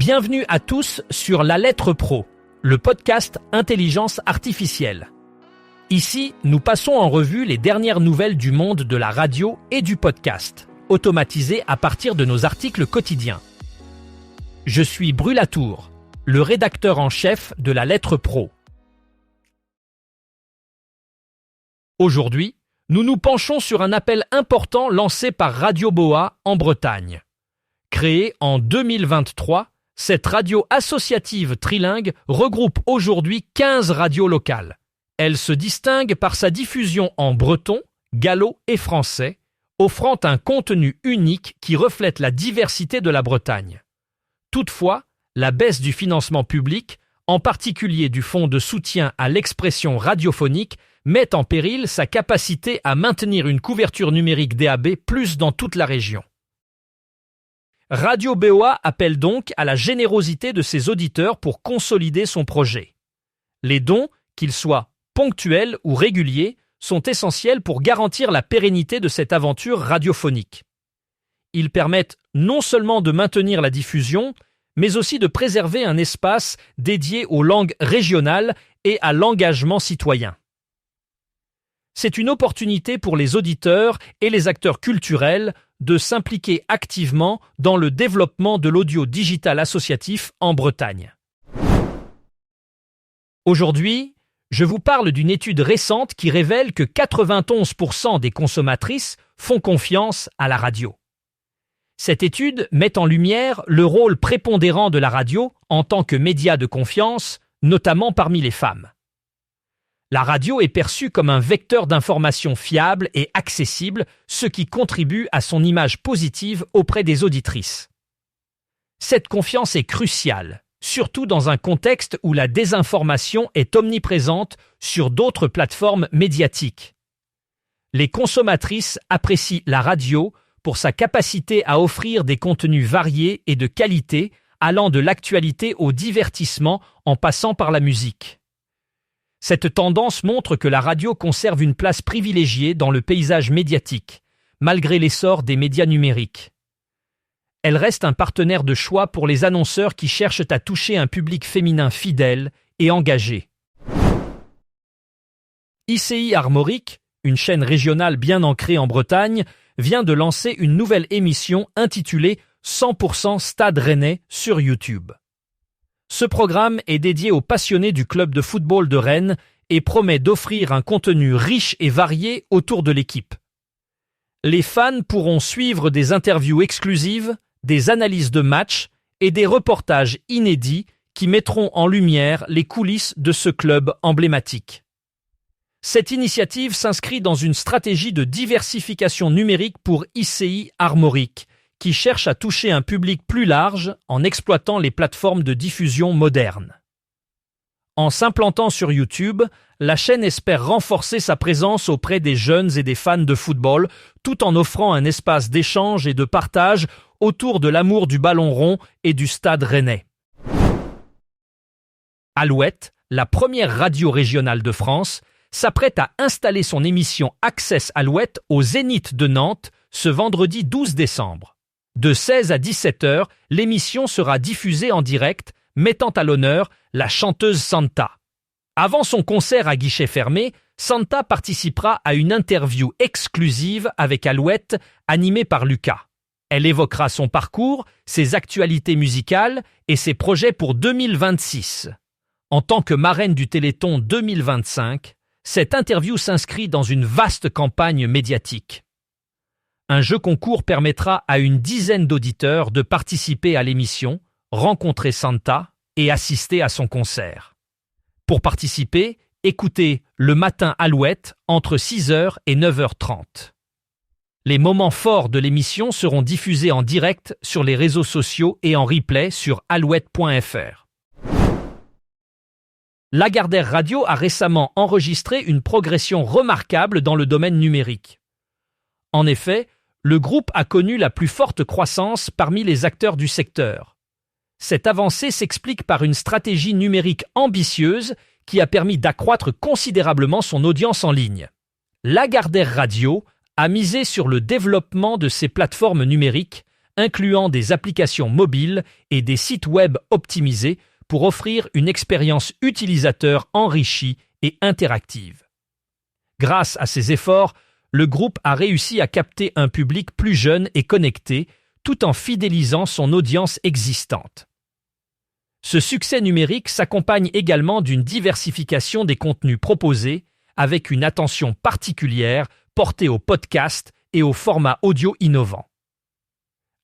Bienvenue à tous sur La Lettre Pro, le podcast Intelligence Artificielle. Ici, nous passons en revue les dernières nouvelles du monde de la radio et du podcast, automatisées à partir de nos articles quotidiens. Je suis Brulatour, le rédacteur en chef de La Lettre Pro. Aujourd'hui, nous nous penchons sur un appel important lancé par Radio Boa en Bretagne. Créée en 2023, cette radio associative trilingue regroupe aujourd'hui 15 radios locales. Elle se distingue par sa diffusion en breton, gallo et français, offrant un contenu unique qui reflète la diversité de la Bretagne. Toutefois, la baisse du financement public, en particulier du fonds de soutien à l'expression radiophonique, met en péril sa capacité à maintenir une couverture numérique DAB+ dans toute la région. Radio Boa appelle donc à la générosité de ses auditeurs pour consolider son projet. Les dons, qu'ils soient ponctuels ou réguliers, sont essentiels pour garantir la pérennité de cette aventure radiophonique. Ils permettent non seulement de maintenir la diffusion, mais aussi de préserver un espace dédié aux langues régionales et à l'engagement citoyen. C'est une opportunité pour les auditeurs et les acteurs culturels de s'impliquer activement dans le développement de l'audio digital associatif en Bretagne. Aujourd'hui, je vous parle d'une étude récente qui révèle que 91% des consommatrices font confiance à la radio. Cette étude met en lumière le rôle prépondérant de la radio en tant que média de confiance, notamment parmi les femmes. La radio est perçue comme un vecteur d'information fiable et accessible, ce qui contribue à son image positive auprès des auditrices. Cette confiance est cruciale, surtout dans un contexte où la désinformation est omniprésente sur d'autres plateformes médiatiques. Les consommatrices apprécient la radio pour sa capacité à offrir des contenus variés et de qualité, allant de l'actualité au divertissement en passant par la musique. Cette tendance montre que la radio conserve une place privilégiée dans le paysage médiatique, malgré l'essor des médias numériques. Elle reste un partenaire de choix pour les annonceurs qui cherchent à toucher un public féminin fidèle et engagé. ICI Armorique, une chaîne régionale bien ancrée en Bretagne, vient de lancer une nouvelle émission intitulée 100% Stade Rennais sur YouTube. Ce programme est dédié aux passionnés du club de football de Rennes et promet d'offrir un contenu riche et varié autour de l'équipe. Les fans pourront suivre des interviews exclusives, des analyses de matchs et des reportages inédits qui mettront en lumière les coulisses de ce club emblématique. Cette initiative s'inscrit dans une stratégie de diversification numérique pour ICI Armorique, qui cherche à toucher un public plus large en exploitant les plateformes de diffusion modernes. En s'implantant sur YouTube, la chaîne espère renforcer sa présence auprès des jeunes et des fans de football, tout en offrant un espace d'échange et de partage autour de l'amour du ballon rond et du stade rennais. Alouette, la première radio régionale de France, s'apprête à installer son émission Access Alouette au Zénith de Nantes ce vendredi 12 décembre. De 16 à 17 heures, l'émission sera diffusée en direct, mettant à l'honneur la chanteuse Santa. Avant son concert à guichet fermé, Santa participera à une interview exclusive avec Alouette, animée par Lucas. Elle évoquera son parcours, ses actualités musicales et ses projets pour 2026. En tant que marraine du Téléthon 2025, cette interview s'inscrit dans une vaste campagne médiatique. Un jeu concours permettra à une dizaine d'auditeurs de participer à l'émission, rencontrer Santa et assister à son concert. Pour participer, écoutez Le Matin Alouette entre 6h et 9h30. Les moments forts de l'émission seront diffusés en direct sur les réseaux sociaux et en replay sur alouette.fr. Lagardère Radio a récemment enregistré une progression remarquable dans le domaine numérique. En effet, le groupe a connu la plus forte croissance parmi les acteurs du secteur. Cette avancée s'explique par une stratégie numérique ambitieuse qui a permis d'accroître considérablement son audience en ligne. Lagardère Radio a misé sur le développement de ses plateformes numériques, incluant des applications mobiles et des sites web optimisés pour offrir une expérience utilisateur enrichie et interactive. Grâce à ces efforts, le groupe a réussi à capter un public plus jeune et connecté, tout en fidélisant son audience existante. Ce succès numérique s'accompagne également d'une diversification des contenus proposés, avec une attention particulière portée au podcast et aux formats audio innovants.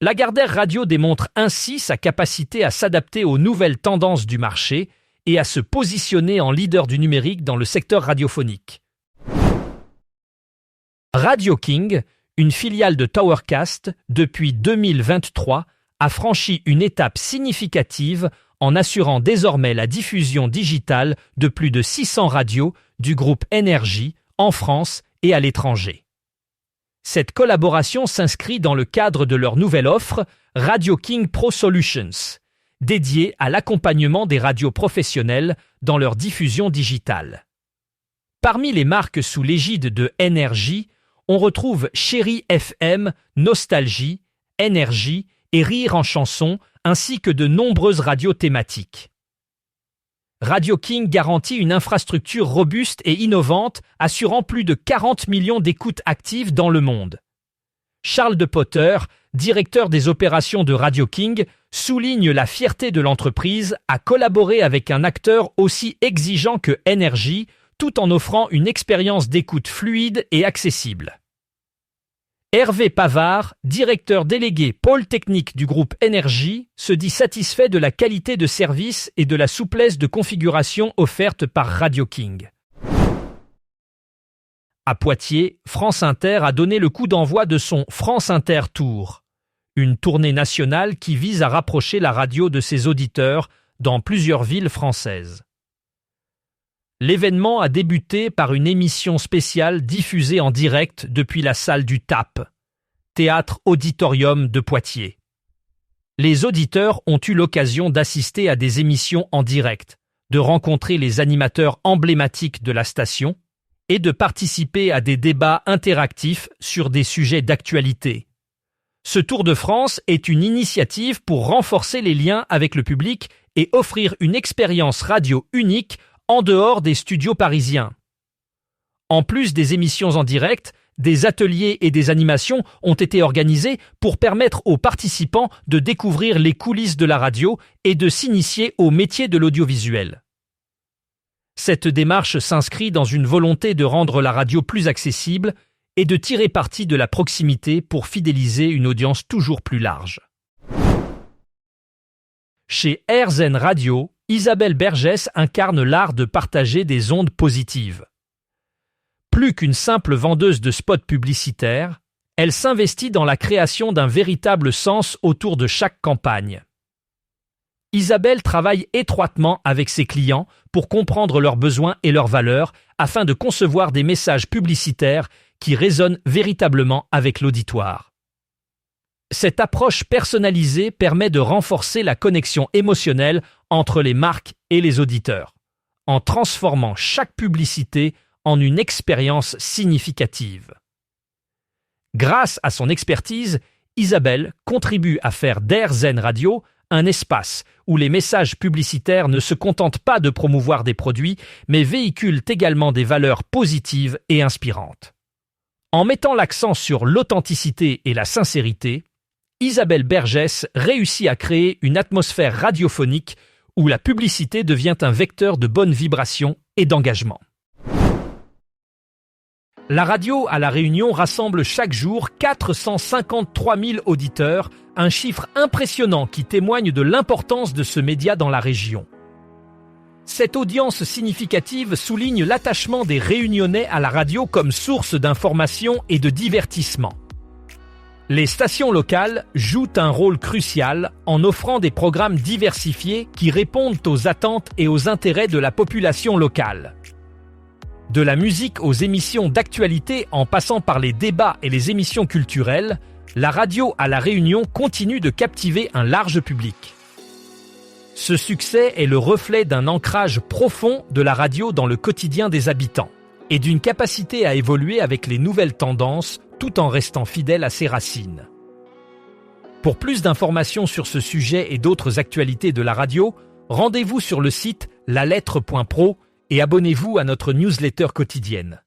Lagardère Radio démontre ainsi sa capacité à s'adapter aux nouvelles tendances du marché et à se positionner en leader du numérique dans le secteur radiophonique. Radio King, une filiale de Towercast, depuis 2023, a franchi une étape significative en assurant désormais la diffusion digitale de plus de 600 radios du groupe Énergie en France et à l'étranger. Cette collaboration s'inscrit dans le cadre de leur nouvelle offre Radio King Pro Solutions, dédiée à l'accompagnement des radios professionnelles dans leur diffusion digitale. Parmi les marques sous l'égide de Énergie, on retrouve Chérie FM, Nostalgie, Énergie et Rire en chanson, ainsi que de nombreuses radios thématiques. Radio King garantit une infrastructure robuste et innovante, assurant plus de 40 millions d'écoutes actives dans le monde. Charles de Potter, directeur des opérations de Radio King, souligne la fierté de l'entreprise à collaborer avec un acteur aussi exigeant que Énergie, tout en offrant une expérience d'écoute fluide et accessible. Hervé Pavard, directeur délégué pôle technique du groupe Énergie, se dit satisfait de la qualité de service et de la souplesse de configuration offerte par Radio King. À Poitiers, France Inter a donné le coup d'envoi de son France Inter Tour, une tournée nationale qui vise à rapprocher la radio de ses auditeurs dans plusieurs villes françaises. L'événement a débuté par une émission spéciale diffusée en direct depuis la salle du TAP, Théâtre Auditorium de Poitiers. Les auditeurs ont eu l'occasion d'assister à des émissions en direct, de rencontrer les animateurs emblématiques de la station et de participer à des débats interactifs sur des sujets d'actualité. Ce Tour de France est une initiative pour renforcer les liens avec le public et offrir une expérience radio unique en dehors des studios parisiens. En plus des émissions en direct, des ateliers et des animations ont été organisés pour permettre aux participants de découvrir les coulisses de la radio et de s'initier au métier de l'audiovisuel. Cette démarche s'inscrit dans une volonté de rendre la radio plus accessible et de tirer parti de la proximité pour fidéliser une audience toujours plus large. Chez RZN Radio, Isabelle Bergès incarne l'art de partager des ondes positives. Plus qu'une simple vendeuse de spots publicitaires, elle s'investit dans la création d'un véritable sens autour de chaque campagne. Isabelle travaille étroitement avec ses clients pour comprendre leurs besoins et leurs valeurs afin de concevoir des messages publicitaires qui résonnent véritablement avec l'auditoire. Cette approche personnalisée permet de renforcer la connexion émotionnelle entre les marques et les auditeurs, en transformant chaque publicité en une expérience significative. Grâce à son expertise, Isabelle contribue à faire d'RZN Radio un espace où les messages publicitaires ne se contentent pas de promouvoir des produits, mais véhiculent également des valeurs positives et inspirantes. En mettant l'accent sur l'authenticité et la sincérité, Isabelle Bergès réussit à créer une atmosphère radiophonique où la publicité devient un vecteur de bonnes vibrations et d'engagement. La radio à La Réunion rassemble chaque jour 453 000 auditeurs, un chiffre impressionnant qui témoigne de l'importance de ce média dans la région. Cette audience significative souligne l'attachement des Réunionnais à la radio comme source d'information et de divertissement. Les stations locales jouent un rôle crucial en offrant des programmes diversifiés qui répondent aux attentes et aux intérêts de la population locale. De la musique aux émissions d'actualité en passant par les débats et les émissions culturelles, la radio à La Réunion continue de captiver un large public. Ce succès est le reflet d'un ancrage profond de la radio dans le quotidien des habitants et d'une capacité à évoluer avec les nouvelles tendances tout en restant fidèle à ses racines. Pour plus d'informations sur ce sujet et d'autres actualités de la radio, rendez-vous sur le site lalettre.pro et abonnez-vous à notre newsletter quotidienne.